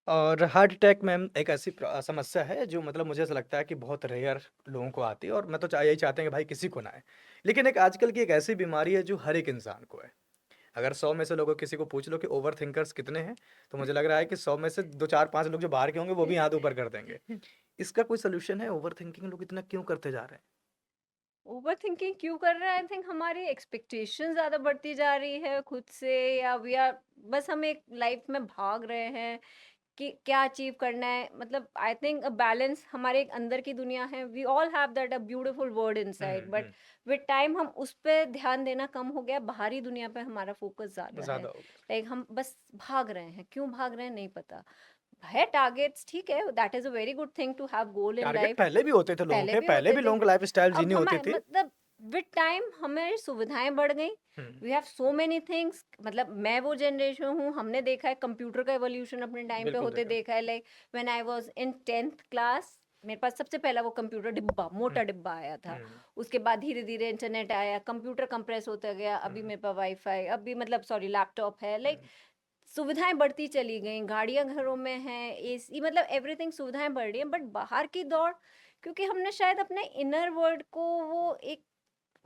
और heart attack ma'am एक ऐसी समस्या है जो मतलब मुझे ऐसा लगता है कि बहुत रेयर लोगों को आती है और मैं तो यही चाहते हैं कि भाई किसी को ना आए। लेकिन एक आजकल की एक ऐसी बीमारी है जो हर एक इंसान को है। अगर 100 में से लोगों किसी को पूछ लो कि ओवर थिंकर्स कितने हैं, तो मुझे लग रहा है कि 100 में से 2, 4, 5 लोग जो बाहर के होंगे वो भी हाथ ऊपर कर देंगे। इसका कोई सॉल्यूशन है? ओवर थिंकिंग लोग इतना क्यों करते जा रहे हैं? ओवर थिंकिंग क्यों कर रहे हैं? आई थिंक हमारी एक्सपेक्टेशन ज़्यादा बढ़ती जा रही है खुद से, या वी आर बस हम एक लाइफ में भाग रहे हैं कि क्या अचीव करना है। मतलब आई थिंक अ बैलेंस हमारे एक अंदर की दुनिया है, we all have that a beautiful word inside, hmm, but hmm. With time हम उस पे ध्यान देना कम हो गया, बाहरी दुनिया पे हमारा फोकस ज़्यादा है। ज़्यादा हो गया। लाइक हम बस भाग रहे हैं, क्यों भाग रहे हैं नहीं पता है। टारगेट्स ठीक है, that is a very good thing to have goal in target life. पहले भी होते थे लोगों पहले के, भी पहले होते भी थे। लोगों को लाइफ़स्टाइल अब जीनी होती हमारे थी। मतलब विद टाइम हमारी सुविधाएं बढ़ गई। Hmm, we have so many things. मतलब मैं वो जनरेशन हूँ, हमने देखा है कंप्यूटर का एवोल्यूशन अपने टाइम पे बिल्कुल होते देखा। देखा है। Like when I was in 10th class, मेरे पास सबसे पहला वो कंप्यूटर डिब्बा, हुँ, मोटा डिब्बा आया था। हुँ, उसके बाद धीरे धीरे इंटरनेट आया, कंप्यूटर कंप्रेस होता गया, अभी हुँ, मेरे पास वाईफाई, अभी मतलब सॉरी लैपटॉप है। लाइक हुँ, सुविधाएं बढ़ती चली गई, गाड़ियां घरों में हैं, एसी, मतलब एवरीथिंग, सुविधाएं बढ़ रही हैं, बट बाहर की दौड़, क्योंकि हमने शायद अपने इनर वर्ल्ड को वो एक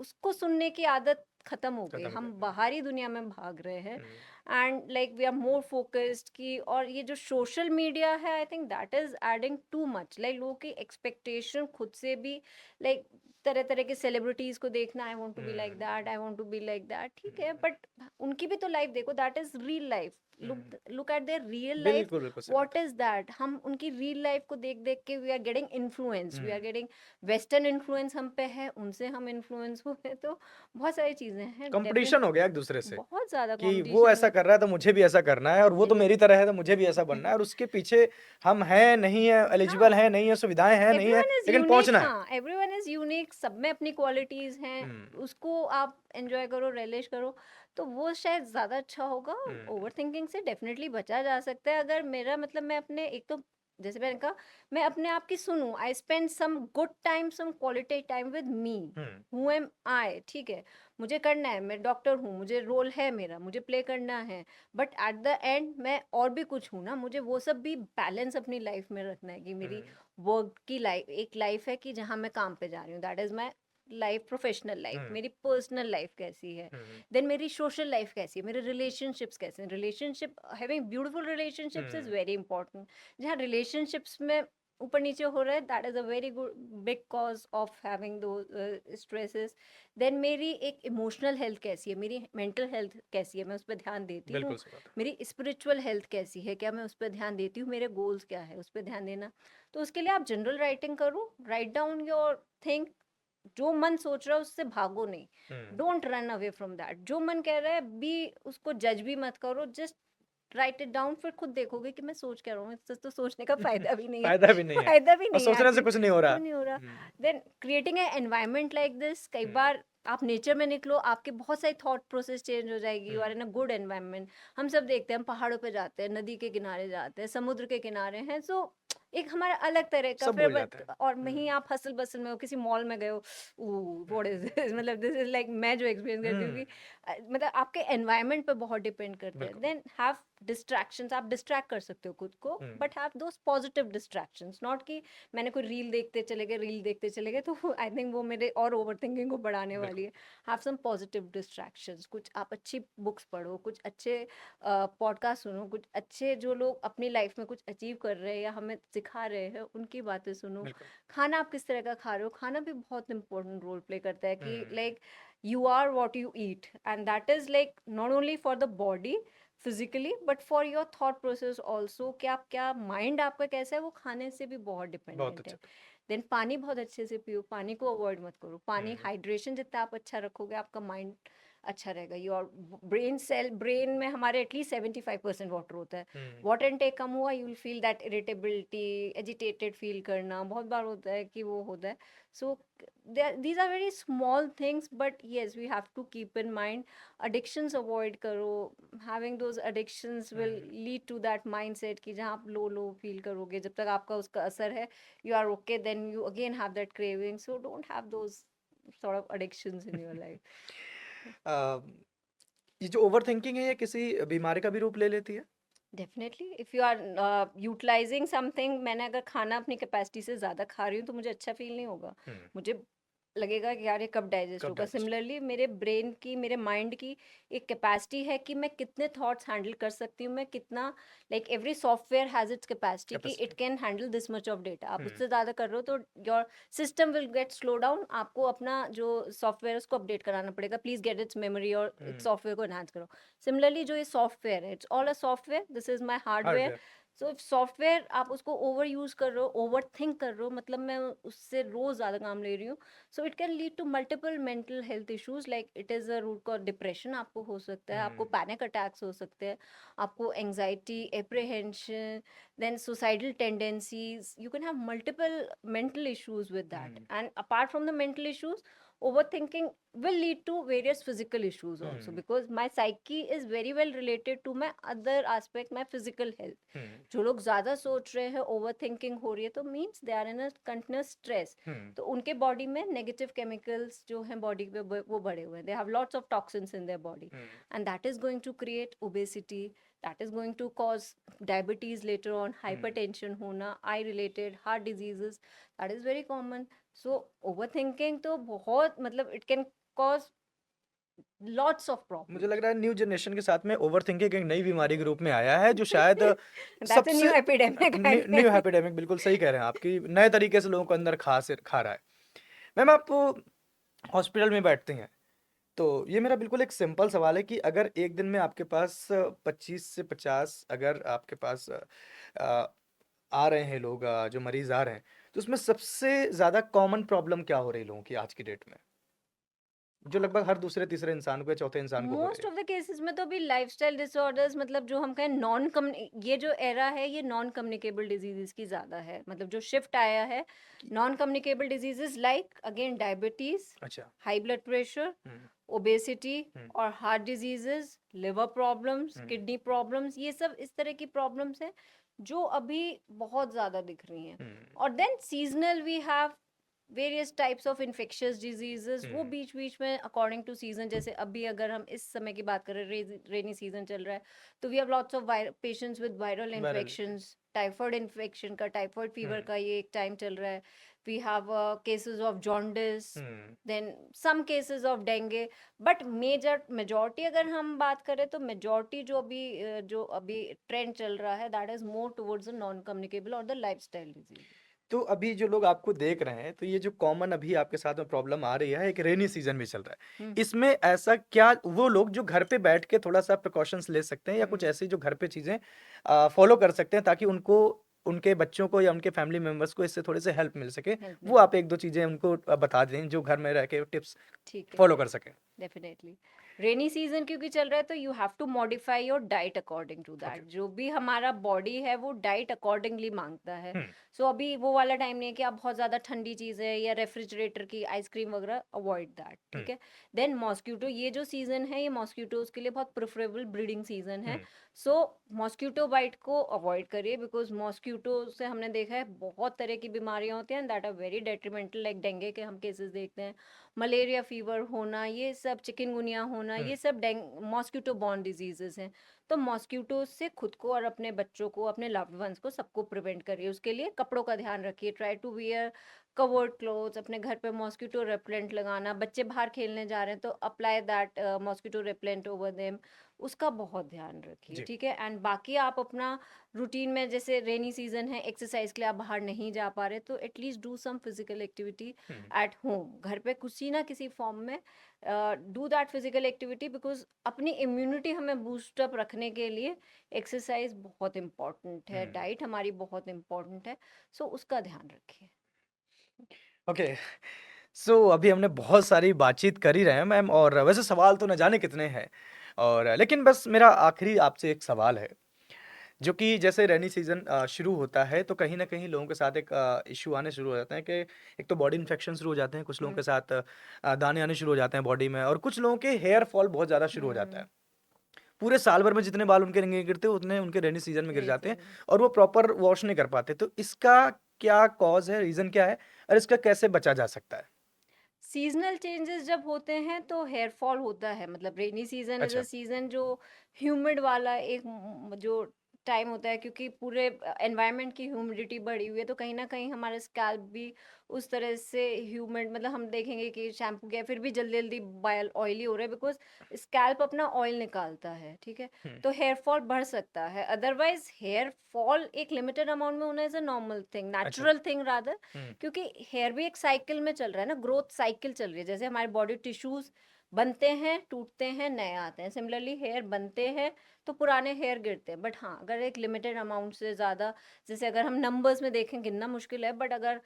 उसको सुनने की आदत खत्म हो गई, खत्म कर हम दिया। बाहरी दुनिया में भाग रहे हैं। Hmm, and like we are more focused की, और ये जो सोशल मीडिया है, I think that is adding too much. Like लोगों की एक्सपेक्टेशन खुद से भी, लाइक तरह तरह के सेलिब्रिटीज को देखना, I want to be like hmm, that, I want to be like that, ठीक है, हुँ, बट उनकी भी तो लाइफ देखो, that is real life. Look hmm. Look at their real life. बिल्कुल, बिल्कुल सहमत व्हाट है। Is that? हम उनकी रियल लाइफ को देख देख के we are getting influence, we hmm. Are getting western influence हम पे है, उनसे हम इन्फ्लुएंस हुए। तो बहुत सारी चीजें हैं कॉम्पिटिशन हो डेफिनेटली। गया एक-दूसरे से, बहुत ज्यादा कि वो कंपटीशन ऐसा है। कर रहा है तो मुझे भी ऐसा करना है और वो तो जी। मेरी तरह है तो मुझे भी ऐसा बनना है और उसके पीछे हम हैं, नहीं है, एलिजिबल हाँ, हैं, नहीं है, सुविधाएँ हैं, नहीं है, एवरीवन इज लेकिन यूनिक। पहुँचना है। हाँ, एवरीवन इज यूनिक, सब में अपनी क्वालिटीज हैं। हुँ, उसको आप एंजॉय करो, रिलीज करो, तो वो शायद ज्यादा अच्छा होगा। हुँ, ओवर थिंकिंग से डेफिनेटली बचा जा सकता है, अगर मेरा मतलब मैं अपने एक तो, जैसे मैंने कहा, मैं अपने आप की सुनूं, I spend some good time, some quality time with me, hmm, who am I, ठीक है। मुझे करना है, मैं डॉक्टर हूँ, मुझे रोल है मेरा, मुझे प्ले करना है, बट एट द एंड मैं और भी कुछ हूँ ना, मुझे वो सब भी बैलेंस अपनी लाइफ में रखना है, कि हुँ, मेरी वर्क की लाइफ एक लाइफ है कि जहाँ मैं काम पे जा रही हूँ, that is my life, professional life, hmm, मेरी पर्सनल लाइफ कैसी है, हुँ, देन मेरी सोशल लाइफ कैसी है, मेरे रिलेशनशिप्स कैसे हैं। Relationship, having beautiful relationships is hmm, very important. जहाँ रिलेशनशिप्स में ऊपर नीचे हो रहा है, that is a very good big cause of having two stresses. Then मेरी एक इमोशनल हेल्थ कैसी है, मेरी मेंटल हेल्थ कैसी है, मैं उस पर ध्यान देती हूँ। बिल्कुल सही बात है। मेरी स्पिरिचुअल हेल्थ कैसी है, क्या मैं उस पर ध्यान देती हूँ, मेरे गोल्स क्या है, उस पर ध्यान देना। तो उसके लिए आप जनरल राइटिंग करो, राइट डाउन योर थिंक। जो मन सोच रहा है उससे भागो नहीं, hmm, don't run away from that. जो मन कह रहा है बी, उसको जज भी मत करो, जस्ट राइट इट डाउन, फिर खुद देखोगे कि मैं सोच क्या रहा हूँ, इससे तो सोचने का फायदा भी नहीं है। फ़ायदा भी नहीं है फायदा भी और नहीं है सोचने से एक्चुअली, कुछ नहीं हो रहा। कुछ नहीं हो रहा। Hmm, then creating a environment like this, कई हुँ, बार आप नेचर में निकलो, आपके बहुत सारी थॉट प्रोसेस चेंज हो जाएगी, you hmm, are in a good environment. हम सब देखते हैं, हम पहाड़ों पे जाते हैं, नदी के किनारे जाते हैं, समुद्र के किनारे हैं, सो एक हमारा अलग तरह का सब फिर भूल जाते हैं। और वहीं हुँ, आप हसल बसल में हो, किसी मॉल में गए हो, व्हाट इज हुँ, दिस, मतलब दिस इज लाइक, मैं जो एक्सपीरियंस करती हूँ हुँ, कि मतलब आपके एनवायरनमेंट पे बहुत डिपेंड करता है। बिल्कुल। देन हैव डिस्ट्रैक्शंस, आप डिस्ट्रैक्ट कर सकते हो खुद को, hmm, but have those positive distractions, not कि मैंने कोई रील देखते चले गए, रील देखते चले गए, तो आई थिंक वो मेरे और ओवर थिंकिंग को बढ़ाने वाली बिल्कुल। है। हैव सम पॉजिटिव डिस्ट्रैक्शंस, कुछ आप अच्छी बुक्स पढ़ो, कुछ अच्छे पॉडकास्ट सुनो, कुछ अच्छे जो लोग अपनी लाइफ में कुछ अचीव कर रहे हैं या हमें सिखा रहे हैं, उनकी बातें सुनो। बिल्कुल। खाना आप किस तरह का खा रहे हो, खाना भी बहुत इंपॉर्टेंट रोल प्ले करता है, कि हुँ, like you are what you eat, and that is like not only for the body physically but for your thought process also, कि आप क्या माइंड आपका कैसा है, वो खाने से भी बहुत बहुत डिपेंडेंट है। अच्छा। देन पानी बहुत अच्छे से पियो, पानी को अवॉइड मत करो, पानी हुँ, हाइड्रेशन जितना आप अच्छा रखोगे, आपका माइंड अच्छा रहेगा। योर ब्रेन सेल, ब्रेन में हमारे एटलीस्ट 75% वाटर होता है। हुँ, वाटर इनटेक कम हुआ, you will feel that irritability, agitated feel करना बहुत बार होता है, कि वो होता है। सो these are very small things, but yes, we have to keep in mind, addictions avoid करो। having those addictions will hmm, lead to that mindset कि जहाँ आप लो लो फील करोगे, जब तक आपका उसका असर है, you are okay, then you again have that craving, so don't have those sort of addictions in your life. अ, ये जो ओवरथिंकिंग है ये किसी बीमारी का भी रूप ले लेती है? Definitely if you are utilising something, मैंने अगर खाना अपनी कैपेसिटी से ज़्यादा खा रही हूँ तो मुझे अच्छा फील नहीं होगा। हुँ, मुझे लगेगा कि यार ये कब डाइजेस्ट कब होगा। डाइजेस्ट सिमिलरली मेरे ब्रेन की, मेरे माइंड की एक कैपेसिटी है कि मैं कितने थॉट्स हैंडल कर सकती हूँ, मैं कितना, like every software has its capacity कि it capacity? Can handle this much of data. आप हुँ, उससे ज़्यादा कर रहे हो तो your system will get slow down. आपको अपना जो सॉफ्टवेयर है उसको अपडेट कराना पड़ेगा, प्लीज गेट इट्स मेमोरी और इट्स हुँ, सॉफ्टवेयर को एनहांस करो। सिमिलरली जो ये सॉफ्टवेयर है, it's all a software, this is my hardware. Hardware. So if software आप उसको ओवर यूज कर रहे हो, ओवर थिंक कर रहे हो, मतलब मैं उससे रोज ज्यादा काम ले रही हूँ, so it can lead to multiple mental health issues, like it is a root cause depression आपको हो सकता है, आपको हुँ, पैनिक अटैक्स हो सकते हैं, आपको anxiety, apprehension, then suicidal tendencies, you can have multiple mental issues with that. Hmm, And apart from the mental issues, overthinking will lead to various physical issues also, hmm, because my psyche is very well related to my other aspect, my physical health. हुँ, जो लोग ज्यादा सोच रहे हैं, over thinking हो रही है, तो means they are in a continuous stress. हुँ, तो उनके बॉडी में नेगेटिव केमिकल्स जो हैं बॉडी पे वो बढ़े हुए हैं, they have lots of toxins in their body, hmm, and that is going to create obesity, that is going to cause diabetes later on, hmm. Hypertension होना, eye related heart diseases, that is very common. So over thinking तो बहुत, मतलब it can cause lots of मुझे problems. लग रहा है new generation के साथ में ओवरथिंकिंग एक नई बीमारी के रूप में आया है जो शायद दैट्स अ न्यू सबसे एपिडेमिक आई न्यू एपिडेमिक बिल्कुल सही कह रहे हैं आप कि नए तरीके से लोगों को अंदर खा रहा है। मैम आप तो हॉस्पिटल में बैठती हैं, तो ये मेरा बिल्कुल एक सिंपल सवाल है कि अगर एक दिन में आपके पास 25 से 50 अगर आपके पास अ, आ रहे हैं लोग जो मरीज़ आ रहे हैं, तो उसमें सबसे ज़्यादा कॉमन प्रॉब्लम क्या हो रही है लोगों की आज की डेट में? जो लगभग हर दूसरे तीसरे इंसान को या चौथे इंसान को हो रही मोस्ट है? ऑफ द केसेस में तो अभी लाइफस्टाइल डिसऑर्डर्स, मतलब जो हम कहें नॉन कम, ये जो एरा है ये नॉन कम्युनिकेबल डिजीजेस की ज्यादा है, मतलब जो शिफ्ट आया है, non communicable diseases like again diabetes, अच्छा। हाई ब्लड प्रेशर, हुँ, ओबेसिटी हुँ, और हार्ट डिजीजेस, लिवर प्रॉब्लम्स, हुँ, किडनी प्रॉब्लम्स, ये सब इस तरह की प्रॉब्लम्स हैं जो अभी बहुत ज्यादा दिख रही हैं। हुँ, और then seasonal we have various types of infectious diseases, hmm, वो बीच बीच में अकॉर्डिंग टू सीजन, जैसे अभी अगर हम इस समय की बात करें, रेनी सीजन चल रहा है, तो we have lots of patients with viral viral infections, typhoid infection का, टाइफॉइड हुँ, फीवर का ये एक टाइम चल रहा है। We have cases of jaundice, hmm, then some cases of dengue. But majority अगर हम बात करें तो मेजॉरिटी जो अभी ट्रेंड चल रहा है, that is more towards the non communicable और द लाइफस्टाइल डिजीज। तो अभी जो लोग आपको देख रहे हैं, तो ये जो कॉमन अभी आपके साथ में प्रॉब्लम आ रही है, एक रेनी सीज़न भी चल रहा है। हम्म इसमें ऐसा क्या वो लोग जो घर पे बैठ के थोड़ा-सा प्रिकॉशंस ले सकते हैं या कुछ हम्म ऐसी जो घर पे चीज़ें फ़ॉलो कर सकते हैं ताकि उनको उनके बच्चों को या उनके फैमिली मेंबर्स को इससे थोड़े-से हेल्प मिल सके? हेल्प वो मिल आप 1-2 चीज़ें उनको बता दें जो घर में रह के टिप्स ठीक है, फ़ॉलो कर सकें। डेफिनेटली। रेनी सीजन क्योंकि चल रहा है तो you have to modify your diet according to okay. That. जो भी हमारा बॉडी है वो डाइट अकॉर्डिंगली मांगता है। हुँ, सो अभी वो वाला टाइम नहीं है कि आप बहुत ज़्यादा ठंडी चीज़ें या रेफ्रिजरेटर की आइसक्रीम वगैरह, अवॉइड दैट, हुँ, ठीक है। देन मॉस्क्यूटो, ये जो सीज़न है ये मॉस्क्यूटोज के लिए बहुत प्रेफरेबल ब्रीडिंग सीजन हुँ, है। सो मॉस्क्यूटो बाइट को अवॉइड करिए, बिकॉज मॉस्क्यूटो से हमने देखा है बहुत तरह की बीमारियां होती हैं that are very detrimental, like dengue के हम केसेस देखते हैं, मलेरिया फीवर होना, ये सब चिकनगुनिया होना, हुँ, ये सब मॉस्क्यूटो बॉर्न डिजीजेस हैं। तो मॉस्क्यूटो से खुद को और अपने बच्चों को, अपने लव्ड वंस को, सबको प्रिवेंट करिए। उसके लिए कपड़ों का ध्यान रखिए, try to wear covered clothes, अपने घर पे मॉस्क्यूटो रेपेलेंट लगाना, बच्चे बाहर खेलने जा रहे हैं तो apply that mosquito repellent over them, उसका बहुत ध्यान रखिए, जी। ठीक है। एंड बाकी आप अपना रूटीन में, जैसे रेनी सीजन है, एक्सरसाइज के लिए आप बाहर नहीं जा पा रहे, तो at least do some physical activity hmm, at home, घर पे किसी ना किसी फॉर्म में do that physical activity, because अपनी इम्यूनिटी हमें बूस्ट अप रखने के लिए एक्सरसाइज बहुत इंपॉर्टेंट है, हुँ। डाइट हमारी बहुत इंपॉर्टेंट है। सो उसका ध्यान रखिए। ओके। सो अभी हमने बहुत सारी बातचीत कर ही रहे हैं मैम और वैसे सवाल तो न जाने कितने हैं और लेकिन बस मेरा आखिरी आपसे एक सवाल है जो कि जैसे रेनी सीजन शुरू होता है तो कहीं ना कहीं लोगों के साथ एक इशू आने शुरू हो जाते हैं कि एक तो बॉडी इन्फेक्शन शुरू हो जाते हैं कुछ लोगों हम्म के साथ दाने आने शुरू हो जाते हैं बॉडी में और कुछ लोगों के हेयर फॉल बहुत ज़्यादा शुरू हो जाता है हम्म पूरे साल भर में जितने बाल उनके नहीं गिरते उतने उनके रेनी सीजन में गिर रेनी जाते हैं सीजन। और वो प्रॉपर वॉश नहीं कर पाते तो इसका क्या कॉज है रीज़न क्या है और इसका कैसे बचा जा सकता है? सीजनल चेंजेस जब होते हैं तो हेयर फॉल होता है, मतलब रेनी सीजन इज अ अच्छा। सीजन जो ह्यूमिड वाला, एक जो टाइम होता है, क्योंकि पूरे एनवायरनमेंट की ह्यूमिडिटी बढ़ी हुई है, तो कहीं न कहीं हमारा स्कैल्प भी उस तरह से ह्यूमिड, मतलब हम देखेंगे कि शैम्पू किया फिर भी जल्दी-जल्दी बाल ऑयली हो रहा है, बिकॉज़ स्कैल्प अपना ऑयल निकालता है, ठीक है? हुँ, तो हेयर फॉल बढ़ सकता है। अदरवाइज़ हेयर फॉल एक लिमिटेड अमाउंट में होना इज़ अ नॉर्मल थिंग, अच्छा। नेचुरल थिंग रादर, हुँ, क्योंकि हेयर भी एक साइकिल में चल रहा है ना, ग्रोथ साइकिल चल रही है। जैसे हमारे बॉडी टिश्यूज़ बनते हैं, टूटते हैं, नए आते हैं। सिमिलरली हेयर बनते हैं तो पुराने हेयर गिरते हैं, बट हाँ, अगर एक लिमिटेड अमाउंट से ज़्यादा, जैसे अगर हम नंबर्स में देखें गिनना मुश्किल है, बट अगर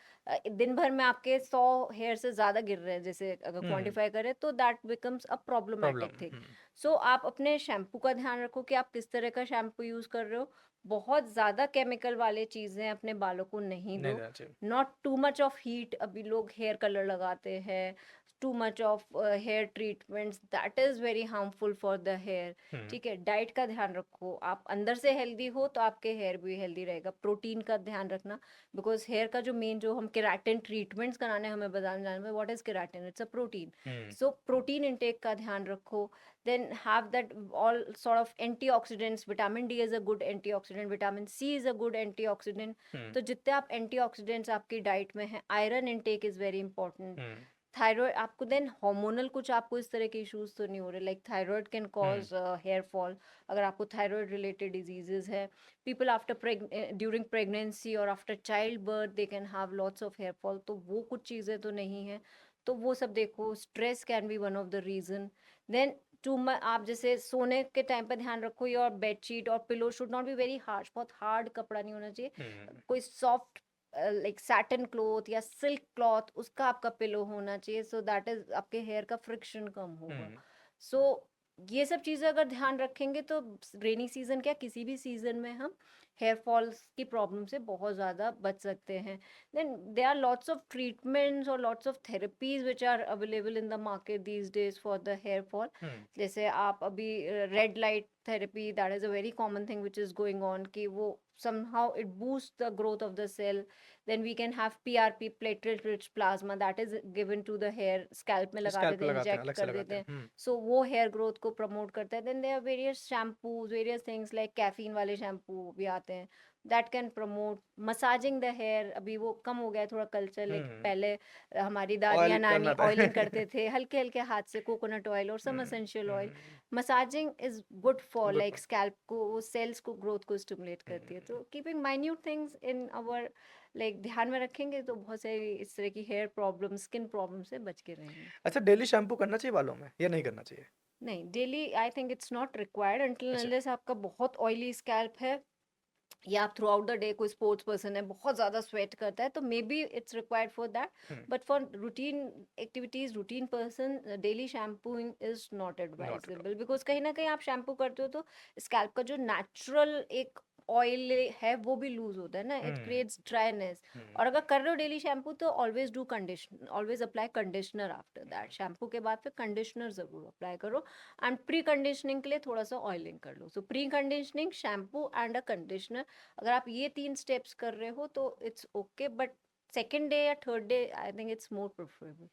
दिन भर में आपके 100 हेयर से ज़्यादा गिर रहे हैं, जैसे अगर हुँ, क्वांटिफाई करें, तो that becomes a problematic problem thing. Hmm, so आप अपने शैम्पू का ध्यान रखो कि आप किस तरह का शैम्पू यूज़ कर रहे हो। बहुत ज़्यादा केमिकल वाले चीज़ें अपने बालों को नहीं नहीं दो। देना चाहिए। Not too much of heat, अभी लोग हेयर कलर लगाते हैं, too much of hair treatments, that is very harmful for the hair. Hmm, ठीक है, डाइट का ध्यान रखो, आप अंदर से हेल्दी हो तो आपके हेयर भी हेल्दी रहेगा। प्रोटीन का ध्यान रखना, बिकॉज़ हेयर का जो मेन, जो हम केराटिन ट्रीटमेंट्स कराने हमें बताने जाने में, what is keratin? It's a protein. Hmm, so protein intake का ध्यान रखो, then have that all sort of antioxidants, vitamin D is a good antioxidant, vitamin C is a good antioxidant. Hmm, तो जितने आप एंटीऑक्सीडेंट्स आपकी diet में हैं, iron intake is very important. Hmm, thyroid आपको, देन हार्मोनल कुछ आपको इस तरह के इश्यूज तो नहीं हो रहे, like thyroid can hmm, cause hair fall. अगर आपको थायराइड रिलेटेड डिजीजेस है, पीपल आफ्टर ड्यूरिंग प्रेगनेंसी और after child birth they can have lots of hair fall, तो वो कुछ चीज़ें तो नहीं है। तो वो सब देखो, stress can be one of the reason. Then two आप जैसे सोने के टाइम पे ध्यान रखो, योर बेडशीट और pillow should not be very harsh, बहुत हार्ड कपड़ा नहीं होना चाहिए। हुँ, कोई सॉफ्ट लाइक सैटिन क्लॉथ या सिल्क क्लॉथ, उसका आपका पिलो होना चाहिए, सो दैट इज आपके हेयर का फ्रिक्शन कम होगा। हुँ। सो ये सब चीज़ें अगर ध्यान रखेंगे तो रेनी सीजन क्या, किसी भी सीजन में हम हेयर फॉल्स की प्रॉब्लम से बहुत ज़्यादा बच सकते हैं। Then there are lots of treatments और lots of therapies which are available in the market these days for the hair fall. Hmm, जैसे आप अभी red light therapy, that is a very common thing which is going on, कि वो somehow it boosts the growth of the cell. Then we can have PRP, platelet rich plasma, that is given to the hair, scalp में लगा scalp देते पे हैं, लगाते हैं, inject अलग से कर लगाते देते हैं। हैं। हुँ, सो वो हेयर ग्रोथ को प्रमोट करता है। Then there are various shampoos, various things like caffeine वाले शैम्पू भी आते हैं, that can promote massaging the hair. अभी वो कम हो गया है थोड़ा कल्चर, लाइक हुँ, पहले हमारी ऑयल दादियाँ नानी करना था। ऑयलिंग करते थे हल्के हल्के हाथ से, कोकोनट ऑयल और some hmm, essential oil. Hmm, massaging is good for good like point. Scalp को, वो सेल्स को, ग्रोथ को स्टिमुलेट करती है। हुँ, तो keeping minute things in our like ध्यान में रखेंगे तो बहुत सारी इस तरह की हेयर प्रॉब्लम, स्किन प्रॉब्लम से बच के रहेंगे। अच्छा डेली शैम्पू करना चाहिए बालों में या नहीं करना चाहिए? नहीं, daily I think it's not required until अच्छा, अनलेस आपका बहुत ऑयली स्कैल्प है, या आप थ्रू आउट द डे कोई स्पोर्ट्स पर्सन है, बहुत ज़्यादा स्वेट करता है, तो may be it's required for that. Hmm, but for routine activities, routine person, daily shampooing is not not at all. Advisable, because कहीं ना कहीं आप शैम्पू करते हो तो स्कैल्प का जो नेचुरल एक ऑयल है वो भी लूज होता है ना, इट हुँ, क्रिएट्स ड्राइनेस। हुँ, और अगर कर रहे हो डेली शैम्पू तो always do condition, always apply conditioner after that. Shampoo के बाद फिर कंडीशनर ज़रूर अप्लाई करो, एंड प्री कंडीशनिंग के लिए थोड़ा सा ऑयलिंग कर लो। So pre conditioning, shampoo and a conditioner, अगर आप ये 3 स्टेप्स कर रहे हो तो it's okay, but second day या third day I think it's more preferable.